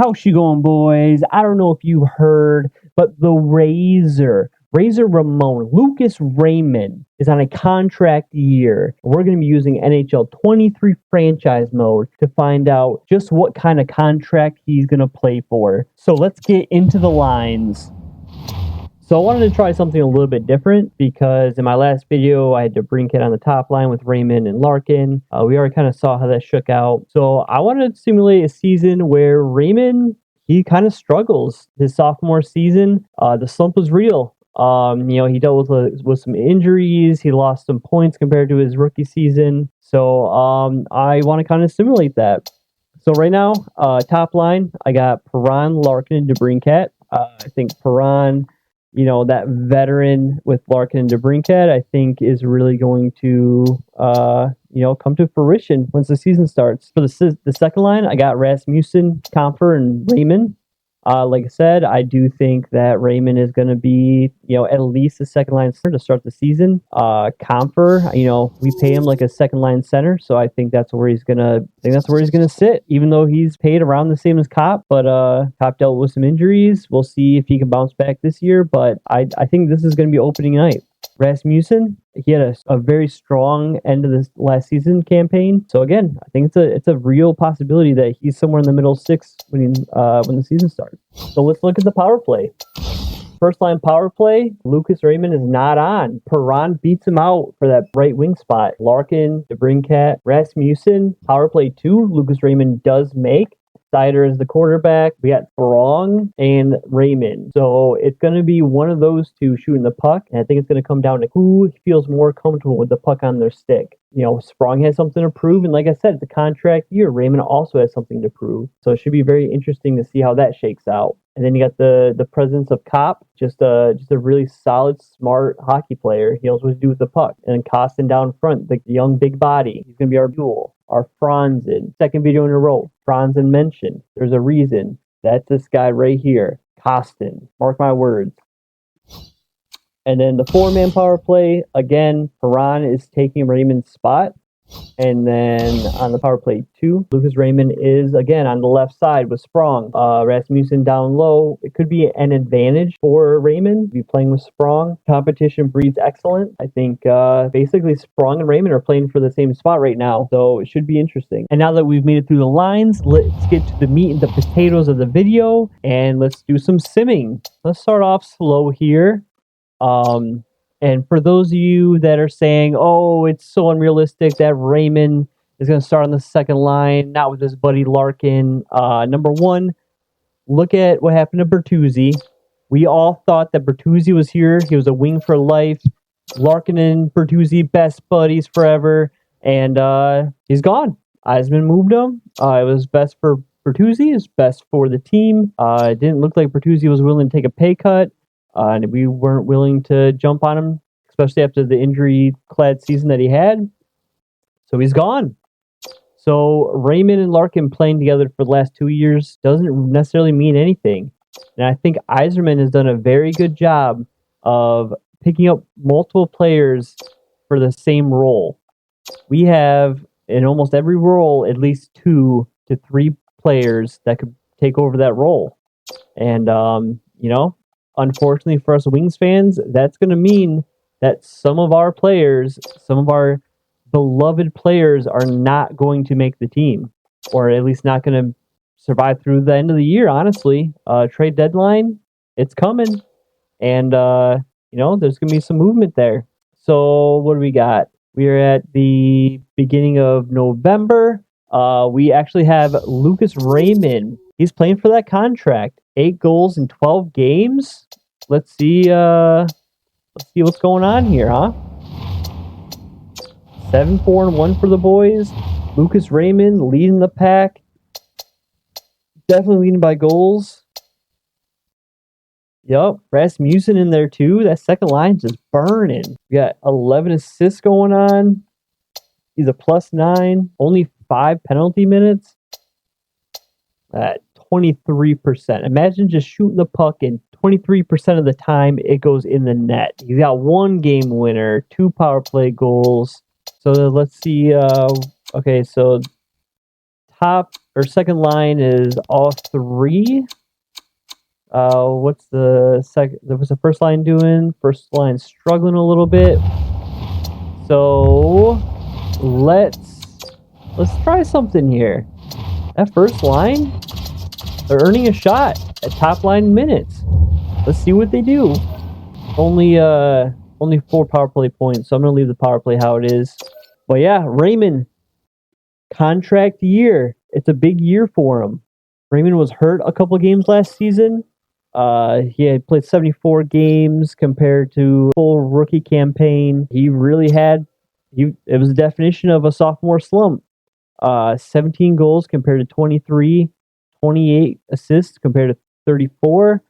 How's she going, boys? I don't know if you heard, but the Razor Ramon, Lucas Raymond, is on a contract year. We're going to be using NHL 23 franchise mode to find out just what kind of contract he's going to play for. So let's get into the lines. So I wanted to try something a little bit different because in my last video, I had DeBrincat on the top line with Raymond and Larkin. We already kind of saw how that shook out. So I wanted to simulate a season where Raymond, he kind of struggles. His sophomore season, the slump was real. He dealt with some injuries. He lost some points compared to his rookie season. So I want to kind of simulate that. So right now, top line, I got Perron, Larkin, and DeBrincat. I think Perron, that veteran with Larkin and DeBrincat, I think is really going to, come to fruition once the season starts. For the second line, I got Rasmussen, Comfer, and Raymond. Like I said, I do think that Raymond is going to be, at least the second line center to start the season. Comfer, we pay him like a second line center, so I think that's where he's gonna sit. Even though he's paid around the same as Kopp, but Kopp dealt with some injuries. We'll see if he can bounce back this year, but I think this is going to be opening night. Rasmussen, he had a very strong end of this last season campaign. So again, I think it's a real possibility that he's somewhere in the middle six when the season starts. So let's look at the power play. First line power play, Lucas Raymond is not on. Perron beats him out for that right wing spot. Larkin, DeBrincat, Rasmussen, power play 2, Lucas Raymond does make. Sider is the quarterback. We got Sprong and Raymond. So it's going to be one of those two shooting the puck. And I think it's going to come down to who feels more comfortable with the puck on their stick. Sprong has something to prove. And like I said, it's a contract year. Raymond also has something to prove. So it should be very interesting to see how that shakes out. And then you got the presence of Kopp, just a really solid, smart hockey player. He knows what to do with the puck. And then Kostin down front, the young big body. He's going to be our duel. Our Franzen, second video in a row. Franzen mentioned. There's a reason. That's this guy right here, Kostin. Mark my words. And then the 4-man power play, again, Perron is taking Raymond's spot. And then on the power play 2, Lucas Raymond is, again, on the left side with Sprong. Rasmussen down low. It could be an advantage for Raymond to be playing with Sprong. Competition breeds excellence. I think basically Sprong and Raymond are playing for the same spot right now. So it should be interesting. And now that we've made it through the lines, let's get to the meat and the potatoes of the video. And let's do some simming. Let's start off slow here. And for those of you that are saying, oh, it's so unrealistic that Raymond is going to start on the second line, not with his buddy Larkin. Number one, look at what happened to Bertuzzi. We all thought that Bertuzzi was here. He was a wing for life. Larkin and Bertuzzi, best buddies forever. And he's gone. Eisman moved him. It was best for Bertuzzi. It was best for the team. It didn't look like Bertuzzi was willing to take a pay cut. And we weren't willing to jump on him, especially after the injury-clad season that he had. So he's gone. So Raymond and Larkin playing together for the last 2 years doesn't necessarily mean anything. And I think Yzerman has done a very good job of picking up multiple players for the same role. We have, in almost every role, at least 2 to 3 players that could take over that role. And, unfortunately for us Wings fans, that's going to mean that some of our players, some of our beloved players are not going to make the team, or at least not going to survive through the end of the year, honestly. Trade deadline, it's coming. And, there's going to be some movement there. So what do we got? We are at the beginning of November. We actually have Lucas Raymond. He's playing for that contract. 8 goals in 12 games. Let's see what's going on here, huh? 7-4-1 for the boys. Lucas Raymond leading the pack. Definitely leading by goals. Yep, Rasmussen in there too. That second line's just burning. We got 11 assists going on. He's a +9. Only 5 penalty minutes. At 23%. Imagine just shooting the puck and 23% of the time it goes in the net. He's got 1 game winner, 2 power play goals. So let's see. Okay, so top second line is all three. What's the second? What's the first line doing? First line struggling a little bit. So let's try something here. That first line, they're earning a shot at top line minutes. Let's see what they do. Only 4 power play points, so I'm gonna leave the power play how it is. But yeah, Raymond, contract year. It's a big year for him. Raymond was hurt a couple games last season. He had played 74 games compared to full rookie campaign. He really had, it was the definition of a sophomore slump. 17 goals compared to 23, 28 assists compared to 34,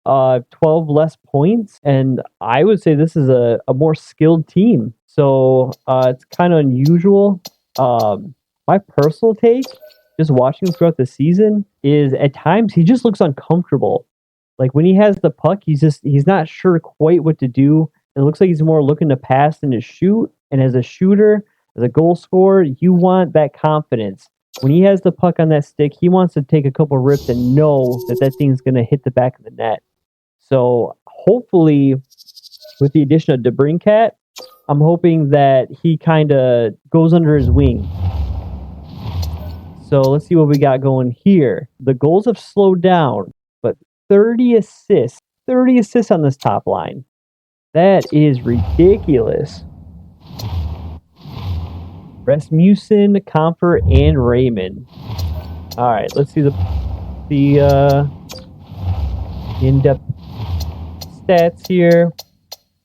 12 less points. And I would say this is a more skilled team. So it's kind of unusual. My personal take, just watching him throughout the season, is at times he just looks uncomfortable. Like when he has the puck, he's not sure quite what to do. It looks like he's more looking to pass than to shoot. And as a shooter, as a goal scorer, you want that confidence. When he has the puck on that stick, he wants to take a couple rips and know that that thing's going to hit the back of the net. So hopefully, with the addition of DeBrincat, I'm hoping that he kind of goes under his wing. So let's see what we got going here. The goals have slowed down, but 30 assists on this top line. That is ridiculous. Rasmussen, Comfort, and Raymond. All right, let's see the in-depth stats here.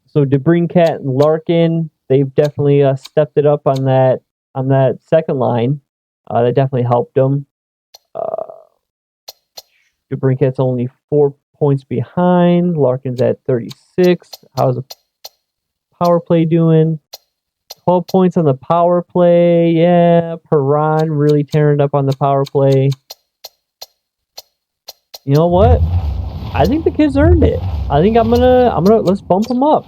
So DeBrincat and Larkin, they've definitely stepped it up on that second line. That definitely helped them. DeBrincat's only 4 points behind. Larkin's at 36. How's the power play doing? 12 points on the power play. Yeah, Perron really tearing up on the power play. You know what? I think the kids earned it. I think I'm gonna let's bump them up.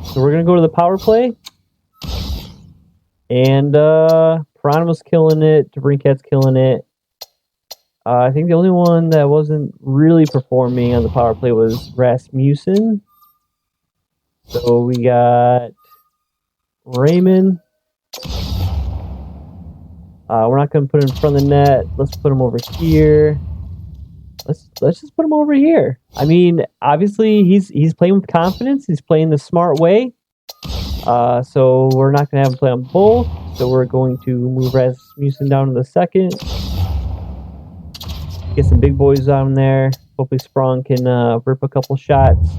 So we're gonna go to the power play. And Perron was killing it. DeBrincat's killing it. I think the only one that wasn't really performing on the power play was Rasmussen. So we got Raymond. We're not going to put him in front of the net. Let's put him over here. Let's just put him over here. I mean, obviously he's playing with confidence. He's playing the smart way. So we're not going to have him play on both. So we're going to move Rasmussen down to the second. Get some big boys down there. Hopefully Sprong can rip a couple shots.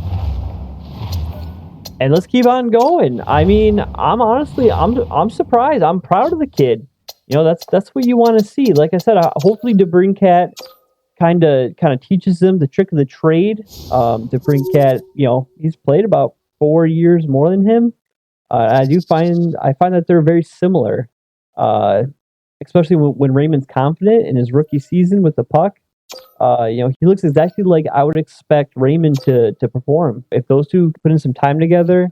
And let's keep on going. I mean, I'm surprised. I'm proud of the kid. You know, that's what you want to see. Like I said, hopefully DeBrincat kind of teaches them the trick of the trade. DeBrincat, you know, he's played about 4 years more than him. I find that they're very similar, especially when Raymond's confident in his rookie season with the puck. You know, he looks exactly like I would expect Raymond to perform. If those two put in some time together,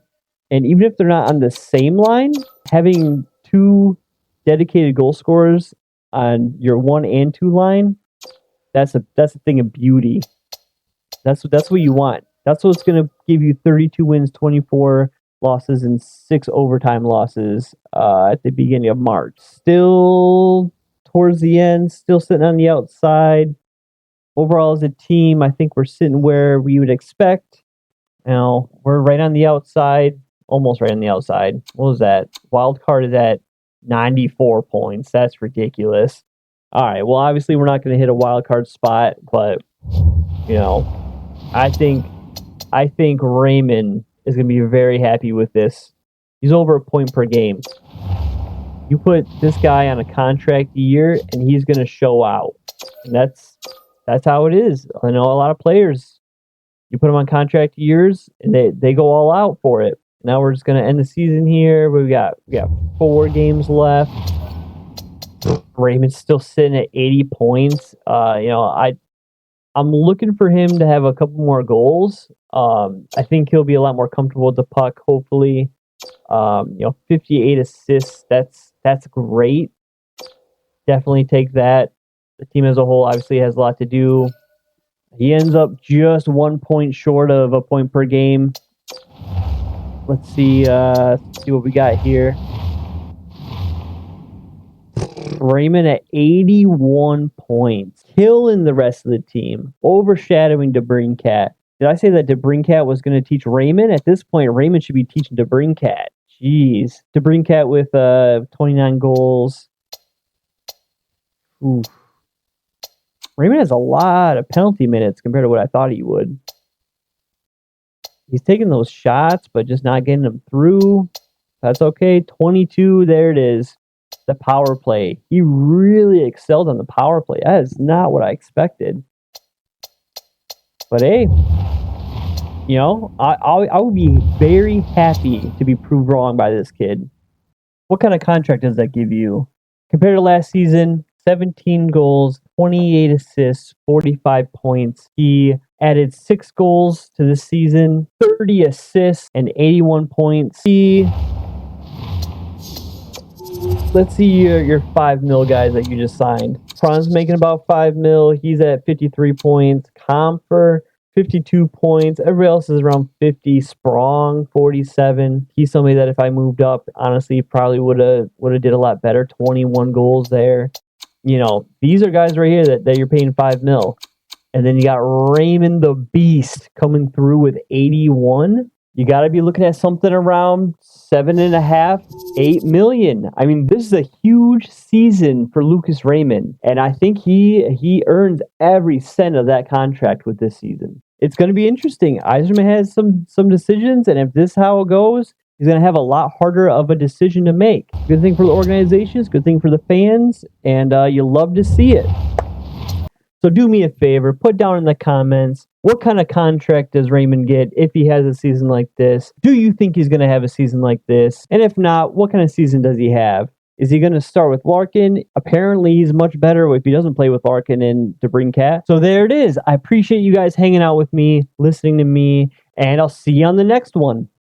and even if they're not on the same line, having two dedicated goal scorers on your 1 and 2 line, that's a thing of beauty. That's what you want. That's what's going to give you 32 wins, 24 losses, and 6 overtime losses at the beginning of March. Still towards the end, still sitting on the outside. Overall, as a team, I think we're sitting where we would expect. You know, we're right on the outside, almost right on the outside. What was that? Wild card is at 94 points. That's ridiculous. All right, well, obviously we're not going to hit a wild card spot, but you know, I think Raymond is going to be very happy with this. He's over a point per game. You put this guy on a contract year, and he's going to show out. And that's how it is. I know a lot of players, you put them on contract years, and they go all out for it. Now we're just going to end the season here. We got 4 games left. Raymond's still sitting at 80 points. You know, I'm looking for him to have a couple more goals. I think he'll be a lot more comfortable with the puck, hopefully. You know, 58 assists, that's great. definitely take that. The team as a whole obviously has a lot to do. He ends up just 1 point short of a point per game. Let's see what we got here. Raymond at 81 points, killing the rest of the team, overshadowing DeBrincat. Did I say that DeBrincat was going to teach Raymond? At this point, Raymond should be teaching DeBrincat. Jeez. DeBrincat with 29 goals. Oof. Raymond has a lot of penalty minutes compared to what I thought he would. He's taking those shots, but just not getting them through. That's okay. 22, there it is. The power play. He really excelled on the power play. That is not what I expected. But hey, you know, I would be very happy to be proved wrong by this kid. What kind of contract does that give you? Compared to last season, 17 goals, 28 assists, 45 points. He added 6 goals to this season, 30 assists, and 81 points. Let's see your $5 million guys that you just signed. Fran's making about $5 million. He's at 53 points. Comfer, 52 points. Everybody else is around 50. Sprong, 47. He's somebody that if I moved up, honestly, probably would have did a lot better. 21 goals there. You know, these are guys right here that you're paying $5 million. And then you got Raymond the Beast coming through with 81. You got to be looking at something around 7.5, 8 million. I mean, this is a huge season for Lucas Raymond, and I think he earns every cent of that contract with this season. It's going to be interesting. Yzerman has some decisions, and if this is how it goes, he's going to have a lot harder of a decision to make. Good thing for the organizations, good thing for the fans, and you love to see it. So do me a favor, put down in the comments, what kind of contract does Raymond get if he has a season like this? Do you think he's going to have a season like this? And if not, what kind of season does he have? Is he going to start with Larkin? Apparently, he's much better if he doesn't play with Larkin and DeBrincat. So there it is. I appreciate you guys hanging out with me, listening to me, and I'll see you on the next one.